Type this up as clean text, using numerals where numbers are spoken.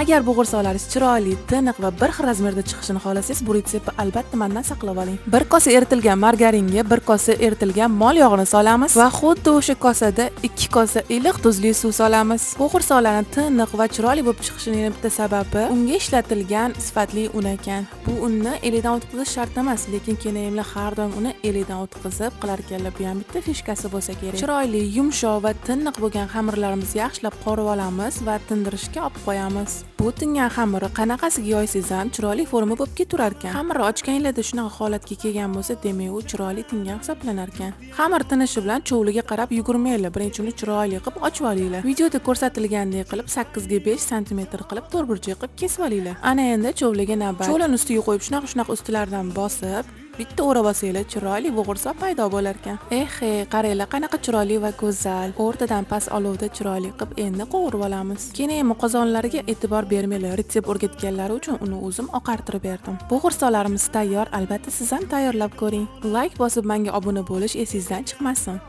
Agar bo'g'irsoqlaringiz chiroyli, tiniq va bir xil razmerda chiqishini xohlasangiz, bu retseptni albatta mendan saqlab oling. 1 kosa eritilgan margaringa 1 kosa eritilgan mol yog'ini solamiz va xuddi o'sha kosada 2 kosa iliq tuzli suv solamiz. Bo'g'irsoqlarning tiniq va chiroyli bo'lib chiqishining bitta sababi unga ishlatilgan sifatli un ekan. Bu unni elakdan o'tkazish shart emas, lekin kenayimlar har doim uni elakdan o'tkazib qilar ekanlar. Bu ham bitta fishkasi bo'lsa kerak. Chiroyli, yumshoq va tiniq bo'lgan xamirlarimizni yaxshilab qorib olamiz va tindirishga olib qo'yamiz. Bu tingan xamirni qanaqasiga yoysangiz ham chiroyli forma bo'lib ketaverar ekan. Xamirni ochganingizda shunaqa holatga kelgan bo'lsa, demak u chiroyli tingan hisoblanar ekan. Xamir tinishi bilan cho'vliga qarab yugurmanglar. Birinchi chiroyli qilib ochib olinglar. Videoda ko'rsatilgandek qilib 8 ga 5 sm qilib to'rtburchak qilib kesib olinglar. Ana endi cho'vliga navbat. Cho'vlani ustiga qo'yib shunaqa ustilaridan bosib bitta o'rab olsanglar chiroyli bo'g'irsoq paydo bo'lar ekan. Qaranglar qanaqa chiroyli va go'zal. O'rtadan past olovda chiroyli qilib endi qovurib olamiz. Keyin qozonlarga e'tibor bermanglar. Retsept o'rgatganlari uchun uni o'zim oqartirib berdim. Bo'g'irsoqlarimiz tayyor. Albatta siz ham tayyorlab ko'ring. Like bosib menga obuna bo'lish esingizdan chiqmasin.